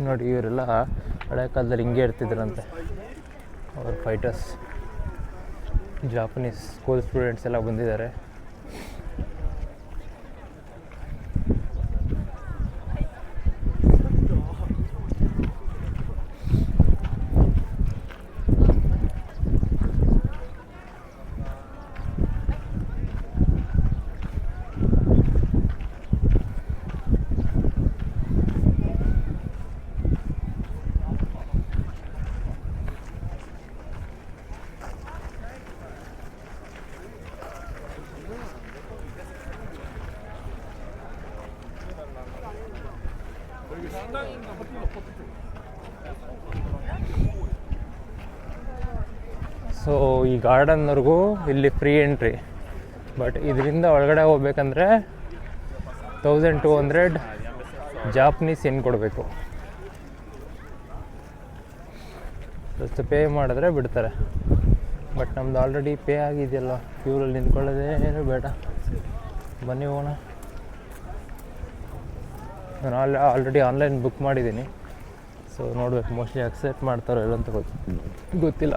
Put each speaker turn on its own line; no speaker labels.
ನೋಡಿ ಇವರೆಲ್ಲ ಹಳೆ ಕಾಲದಲ್ಲಿ ಹಿಂಗೆ ಇರ್ತಿದ್ರಂತೆ. ಅವ್ರ ಫೈಟರ್ಸ್, ಜಾಪನೀಸ್ ಸ್ಕೂಲ್ ಸ್ಟೂಡೆಂಟ್ಸ್ ಎಲ್ಲ ಬಂದಿದ್ದಾರೆ. ಸೊ ಈ ಗಾರ್ಡನ್ವರೆಗೂ ಇಲ್ಲಿ ಫ್ರೀ ಎಂಟ್ರಿ, ಬಟ್ ಇದರಿಂದ ಒಳಗಡೆ ಹೋಗ್ಬೇಕಂದ್ರೆ 1200 ಜಾಪನೀಸ್ ಏನು ಕೊಡಬೇಕು. ಸ್ವಲ್ಪ ಪೇ ಮಾಡಿದ್ರೆ ಬಿಡ್ತಾರೆ. ಬಟ್ ನಮ್ದು ಆಲ್ರೆಡಿ ಪೇ ಆಗಿದೆಯಲ್ಲ, ಕ್ಯೂರಲ್ಲಿ ನಿಂತ್ಕೊಳ್ಳೋದೇನು ಬೇಡ. ಬನ್ನಿ ಹೋಗೋಣ. ನಾನು ಆಲ್ರೆಡಿ ಆನ್ಲೈನ್ ಬುಕ್ ಮಾಡಿದ್ದೀನಿ. ಸೊ ನೋಡ್ಬೇಕು, ಮೋಸ್ಟ್ಲಿ ಅಕ್ಸೆಪ್ಟ್ ಮಾಡ್ತಾರೋ ಇಲ್ಲ ಅಂತ ಗೊತ್ತಿಲ್ಲ.